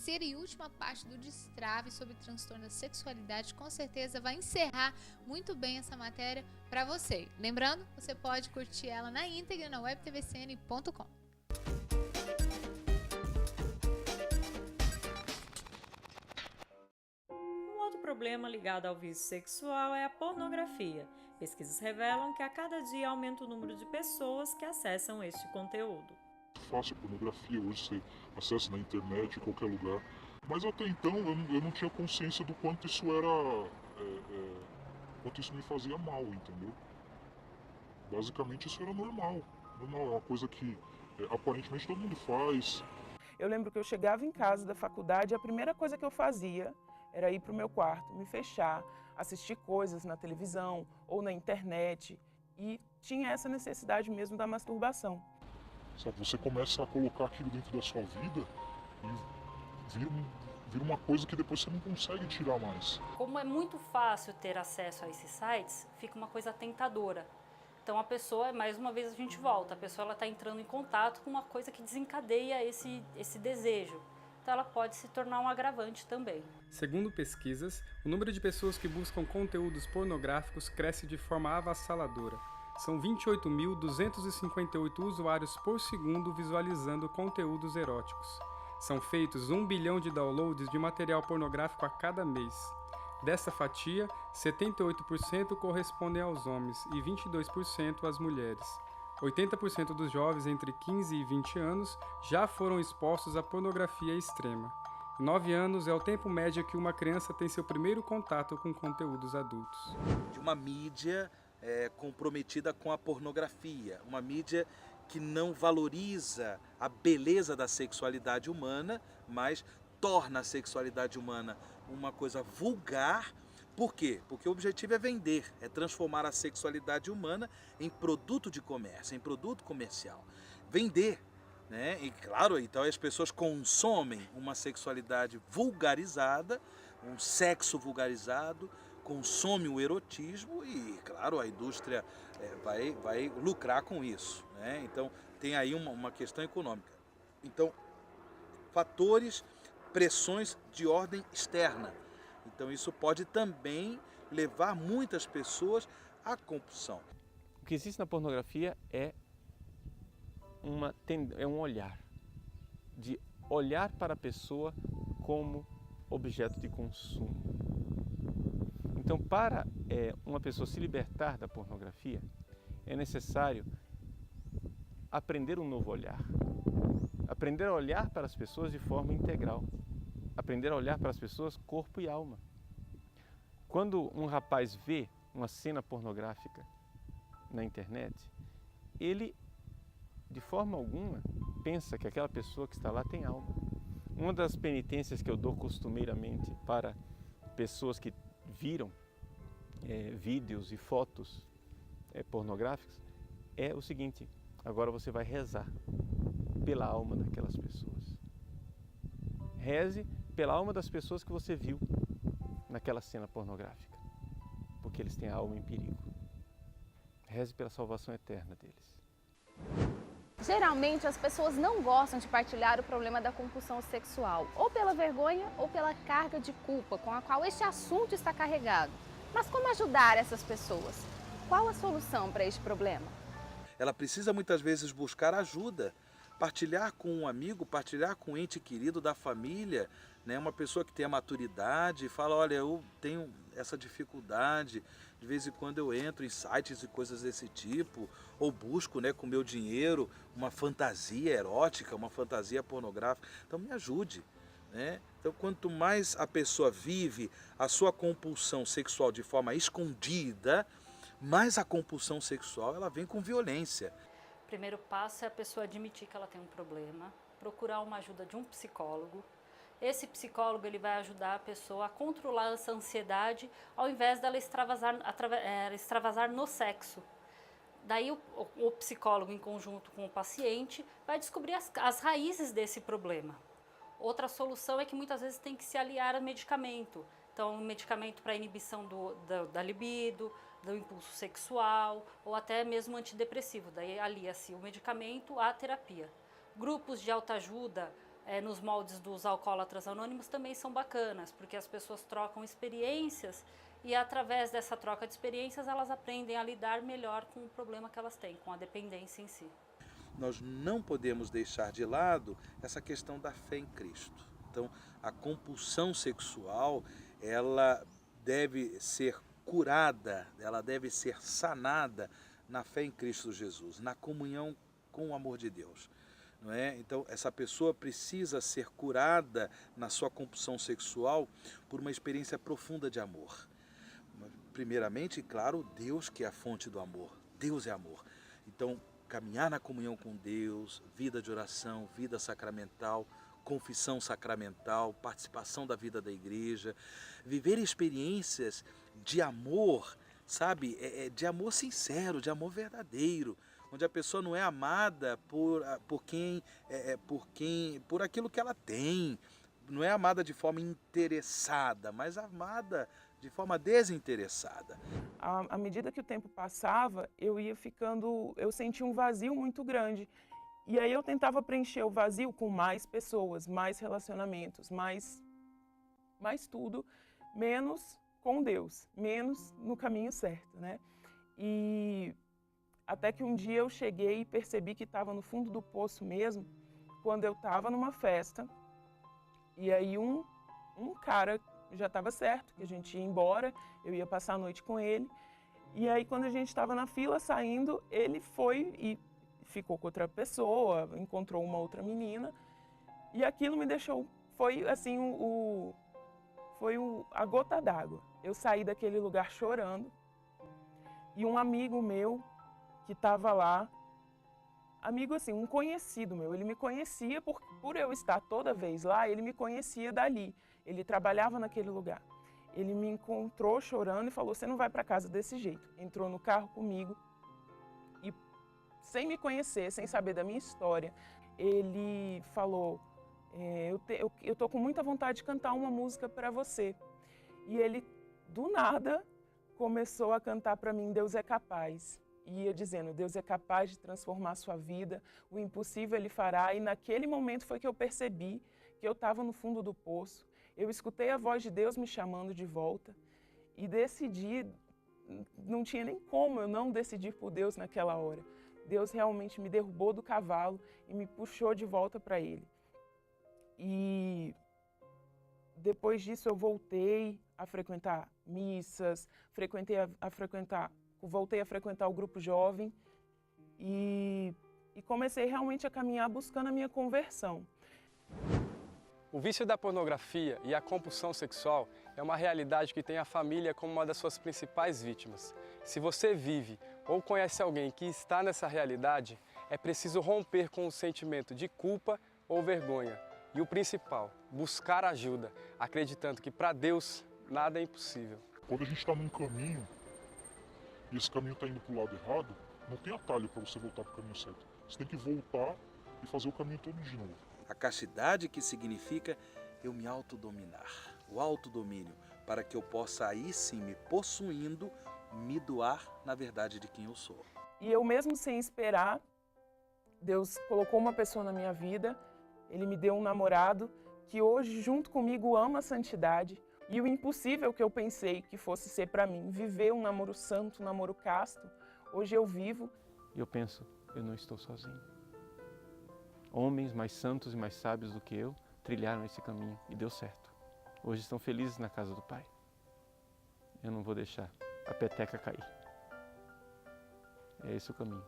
terceira e última parte do Destrave sobre transtorno da sexualidade com certeza vai encerrar muito bem essa matéria para você. Lembrando, você pode curtir ela na íntegra na webtvcn.com. Um outro problema ligado ao vício sexual é a pornografia. Pesquisas revelam que a cada dia aumenta o número de pessoas que acessam este conteúdo. Fácil a pornografia, hoje você acessa na internet, em qualquer lugar. Mas até então eu não tinha consciência do quanto isso era. Quanto isso me fazia mal, entendeu? Basicamente isso era normal. Normal, é uma coisa que aparentemente todo mundo faz. Eu lembro que eu chegava em casa da faculdade e a primeira coisa que eu fazia era ir para o meu quarto, me fechar, assistir coisas na televisão ou na internet. E tinha essa necessidade mesmo da masturbação. Sabe, você começa a colocar aquilo dentro da sua vida e vira uma coisa que depois você não consegue tirar mais. Como é muito fácil ter acesso a esses sites, fica uma coisa tentadora. Então a pessoa, mais uma vez a gente volta, a pessoa está entrando em contato com uma coisa que desencadeia esse desejo. Então ela pode se tornar um agravante também. Segundo pesquisas, o número de pessoas que buscam conteúdos pornográficos cresce de forma avassaladora. São 28.258 usuários por segundo visualizando conteúdos eróticos. São feitos 1 bilhão de downloads de material pornográfico a cada mês. Dessa fatia, 78% correspondem aos homens e 22% às mulheres. 80% dos jovens entre 15 e 20 anos já foram expostos à pornografia extrema. 9 anos é o tempo médio que uma criança tem seu primeiro contato com conteúdos adultos. De uma mídia comprometida com a pornografia, uma mídia que não valoriza a beleza da sexualidade humana, mas torna a sexualidade humana uma coisa vulgar. Por quê? Porque o objetivo é vender, é transformar a sexualidade humana em produto de comércio, em produto comercial. Vender, né? E claro, então as pessoas consomem uma sexualidade vulgarizada, um sexo vulgarizado, consome o erotismo e, claro, a indústria vai lucrar com isso, né? Então tem aí uma questão econômica. Então, fatores, pressões de ordem externa. Então isso pode também levar muitas pessoas à compulsão. O que existe na pornografia é um olhar, de olhar para a pessoa como objeto de consumo. Então, para uma pessoa se libertar da pornografia, é necessário aprender um novo olhar. Aprender a olhar para as pessoas de forma integral. Aprender a olhar para as pessoas corpo e alma. Quando um rapaz vê uma cena pornográfica na internet, ele, de forma alguma, pensa que aquela pessoa que está lá tem alma. Uma das penitências que eu dou costumeiramente para pessoas que viram vídeos e fotos pornográficos é o seguinte: agora você vai rezar pela alma daquelas pessoas. Reze pela alma das pessoas que você viu naquela cena pornográfica, porque eles têm a alma em perigo. Reze pela salvação eterna deles. Geralmente as pessoas não gostam de partilhar o problema da compulsão sexual, ou pela vergonha ou pela carga de culpa com a qual este assunto está carregado. Mas como ajudar essas pessoas? Qual a solução para este problema? Ela precisa muitas vezes buscar ajuda, partilhar com um amigo, partilhar com um ente querido da família, né? Uma pessoa que tenha maturidade e fala: olha, eu tenho essa dificuldade, de vez em quando eu entro em sites e coisas desse tipo, ou busco, né, com meu dinheiro uma fantasia erótica, uma fantasia pornográfica, então me ajude. Né? Então, quanto mais a pessoa vive a sua compulsão sexual de forma escondida, mais a compulsão sexual ela vem com violência. O primeiro passo é a pessoa admitir que ela tem um problema, procurar uma ajuda de um psicólogo. Esse psicólogo ele vai ajudar a pessoa a controlar essa ansiedade ao invés dela extravasar no sexo. Daí o psicólogo, em conjunto com o paciente, vai descobrir as raízes desse problema. Outra solução é que muitas vezes tem que se aliar a medicamento. Então, um medicamento para inibição da libido, do impulso sexual, ou até mesmo antidepressivo. Daí alia-se o medicamento à terapia. Grupos de autoajuda nos moldes dos alcoólatras anônimos também são bacanas, porque as pessoas trocam experiências e através dessa troca de experiências elas aprendem a lidar melhor com o problema que elas têm, com a dependência em si. Nós não podemos deixar de lado essa questão da fé em Cristo. Então, a compulsão sexual, ela deve ser curada, ela deve ser sanada na fé em Cristo Jesus, na comunhão com o amor de Deus. Não é? Então, essa pessoa precisa ser curada na sua compulsão sexual por uma experiência profunda de amor. Primeiramente, claro, Deus que é a fonte do amor. Deus é amor. Então, caminhar na comunhão com Deus, vida de oração, vida sacramental, confissão sacramental, participação da vida da igreja, viver experiências de amor, sabe? De amor sincero, de amor verdadeiro, onde a pessoa não é amada por aquilo que ela tem, não é amada de forma interessada, mas amada de forma desinteressada. À medida que o tempo passava, eu sentia um vazio muito grande. E aí eu tentava preencher o vazio com mais pessoas, mais relacionamentos, mais tudo, menos com Deus, menos no caminho certo, né? E até que um dia eu cheguei e percebi que estava no fundo do poço mesmo, quando eu estava numa festa, e aí um cara já estava certo, que a gente ia embora, eu ia passar a noite com ele, e aí quando a gente estava na fila saindo, ele foi e ficou com outra pessoa, encontrou uma outra menina, e aquilo me deixou, foi assim, a gota d'água. Eu saí daquele lugar chorando, e um amigo meu que estava lá, amigo assim, um conhecido meu, ele me conhecia por eu estar toda vez lá, ele me conhecia dali, ele trabalhava naquele lugar. Ele me encontrou chorando e falou, você não vai para casa desse jeito. Entrou no carro comigo e, sem me conhecer, sem saber da minha história, ele falou, eu tô com muita vontade de cantar uma música para você. E ele, do nada, começou a cantar para mim, Deus é capaz. E ia dizendo, Deus é capaz de transformar a sua vida, o impossível Ele fará. E naquele momento foi que eu percebi que eu estava no fundo do poço. Eu escutei a voz de Deus me chamando de volta e decidi, não tinha nem como eu não decidir por Deus naquela hora. Deus realmente me derrubou do cavalo e me puxou de volta para Ele. E depois disso eu voltei a frequentar missas, voltei a frequentar o grupo jovem e comecei realmente a caminhar buscando a minha conversão. O vício da pornografia e a compulsão sexual é uma realidade que tem a família como uma das suas principais vítimas. Se você vive ou conhece alguém que está nessa realidade, é preciso romper com o sentimento de culpa ou vergonha. E o principal, buscar ajuda, acreditando que para Deus nada é impossível. Quando a gente está num caminho e esse caminho está indo para o lado errado, não tem atalho para você voltar para o caminho certo. Você tem que voltar e fazer o caminho todo de novo. A castidade que significa eu me autodominar, o autodomínio, para que eu possa aí sim, me possuindo, me doar na verdade de quem eu sou. E eu mesmo sem esperar, Deus colocou uma pessoa na minha vida, Ele me deu um namorado que hoje junto comigo ama a santidade. E o impossível que eu pensei que fosse ser para mim, viver um namoro santo, um namoro casto, hoje eu vivo. E eu penso, eu não estou sozinho. Homens mais santos e mais sábios do que eu trilharam esse caminho e deu certo. Hoje estão felizes na casa do Pai. Eu não vou deixar a peteca cair. É esse o caminho.